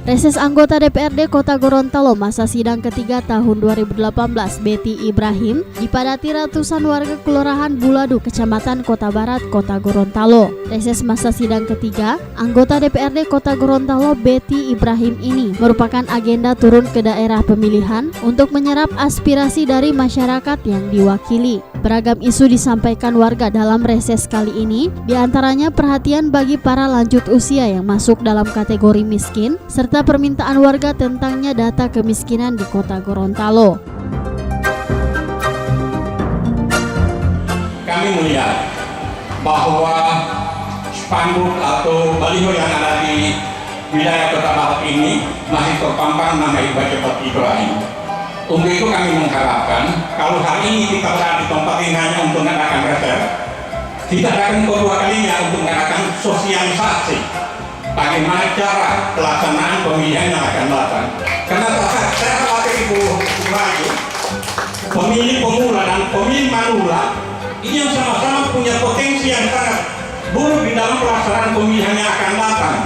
Reses anggota DPRD Kota Gorontalo masa sidang ketiga tahun 2018 Betty Ibrahim dipadati ratusan warga Kelurahan Buladu, Kecamatan Kota Barat, Kota Gorontalo. Reses masa sidang ketiga, anggota DPRD Kota Gorontalo Betty Ibrahim ini merupakan agenda turun ke daerah pemilihan untuk menyerap aspirasi dari masyarakat yang diwakili. Beragam isu disampaikan warga dalam reses kali ini, diantaranya perhatian bagi para lanjut usia yang masuk dalam kategori miskin, serta permintaan warga tentangnya data kemiskinan di Kota Gorontalo. Kami melihat bahwa spanduk atau baliho yang ada di wilayah Kota Barat ini masih terpampang nama Betty Ibrahim. Untuk itu kami mengharapkan kalau hari ini kita berada di tempat ini hanya untuk mengadakan reses, kita akan kedua kalinya untuk mengadakan sosialisasi bagaimana cara pelaksanaan pemilihan yang akan datang. Karena saya khawatir Ibu lagi, pemilih pemula dan pemilih manula ini yang sama-sama punya potensi yang sangat buruk di dalam pelaksanaan pemilihan yang akan datang.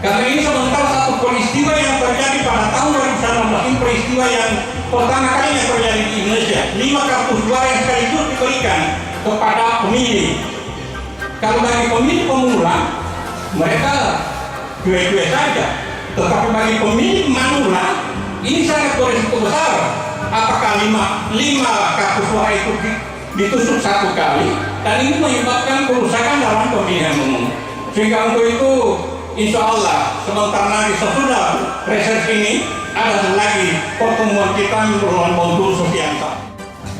Karena ini sementara satu peristiwa yang terjadi pada tahun 2019, ini peristiwa yang pertama kalinya terjadi di Indonesia. 5 kartu suara yang sekaligus diberikan kepada pemilih. Kalau bagi pemilih pemula, mereka cuek-cuek saja. Tetapi bagi pemilih manula, ini sangat berisiko besar. Apakah 5 kartu suara itu ditusuk satu kali, dan ini menyebabkan kerusakan dalam pemilihan umum. Sehingga untuk itu, insya Allah, sebentar lagi sesudah reses ini, ada lagi pertemuan kita berulang untuk sosialisasi.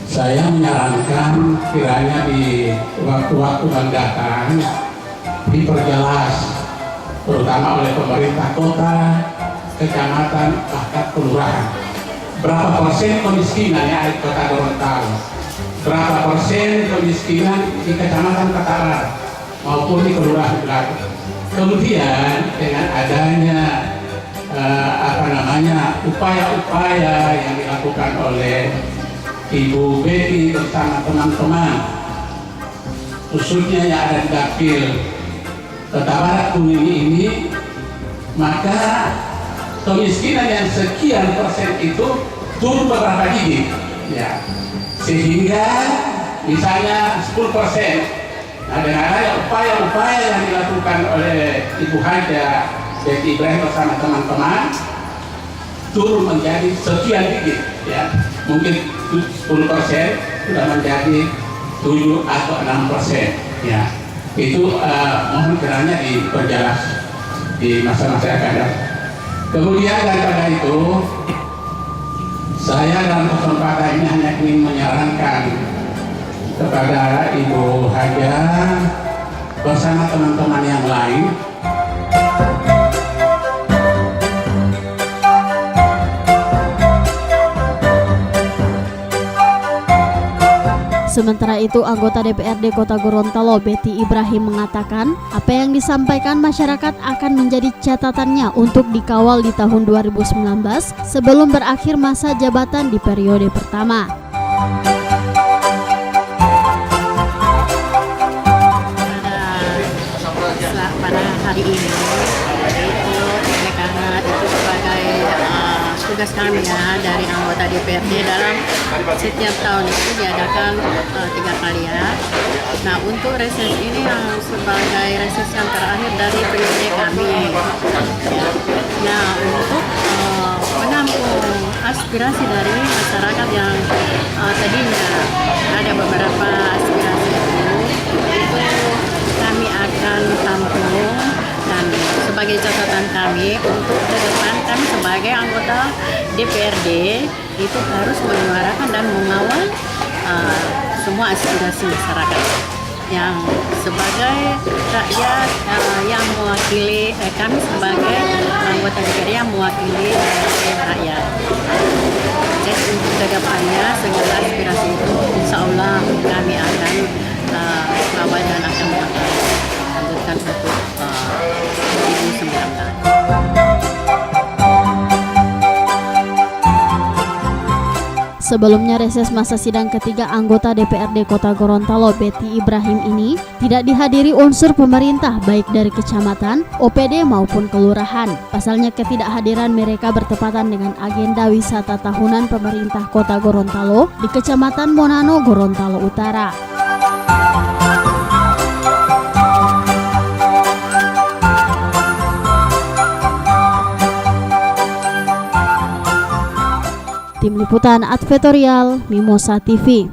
Saya menyarankan kiranya di waktu-waktu mendatang diperjelas, terutama oleh pemerintah kota, kecamatan, bahkan kelurahan. Berapa persen kemiskinan yang ada di Kota Gorontalo? Berapa persen kemiskinan di kecamatan Kota Barat maupun di kelurahan Buladu? Kemudian dengan adanya upaya-upaya yang dilakukan oleh Ibu Betty bersama teman-teman, khususnya yang ada di Dapil Kota Barat Kuning ini, maka kemiskinan yang sekian persen itu turun beberapa digit, ya, sehingga misalnya 10%. Nah, dengan ada upaya-upaya yang dilakukan oleh Ibu Haja Betty Ibrahim bersama teman-teman, turun menjadi sekian digit, ya, mungkin 10% sudah menjadi 7 atau 6%, ya. Itu mohon kiranya diperjelas di masa-masa yang akan datang. Kemudian daripada itu, saya dalam kesempatan ini hanya ingin menyarankan kepada Ibu Haja bersama teman-teman yang lain, Sementara itu, anggota DPRD Kota Gorontalo Betty Ibrahim mengatakan apa yang disampaikan masyarakat akan menjadi catatannya untuk dikawal di tahun 2019 sebelum berakhir masa jabatan di periode pertama. Pada hari ini karena itu sebagai tugas kami ya dari anggota DPRD dalam setiap tahun itu diadakan 3 kali ya. Nah, untuk reses ini yang sebagai reses yang terakhir dari periode kami ya. Nah, untuk menampung aspirasi dari masyarakat yang tadinya ada beberapa aspirasi itu kami akan tampung, dan sebagai catatan kami untuk ke depan kami sebagai anggota DPRD itu harus menyuarakan dan mengawal semua aspirasi masyarakat yang sebagai rakyat yang mewakili kami sebagai anggota DPRD yang mewakili rakyat. Jadi untuk ke depannya segala aspirasi itu insya Allah kami akan kawal dan akan lanjutkan untuk 2019. Sebelumnya reses masa sidang ketiga anggota DPRD Kota Gorontalo Betty Ibrahim ini tidak dihadiri unsur pemerintah baik dari kecamatan, OPD maupun kelurahan. Pasalnya ketidakhadiran mereka bertepatan dengan agenda wisata tahunan pemerintah Kota Gorontalo di Kecamatan Monano, Gorontalo Utara. Tim Liputan Advertorial Mimosa TV.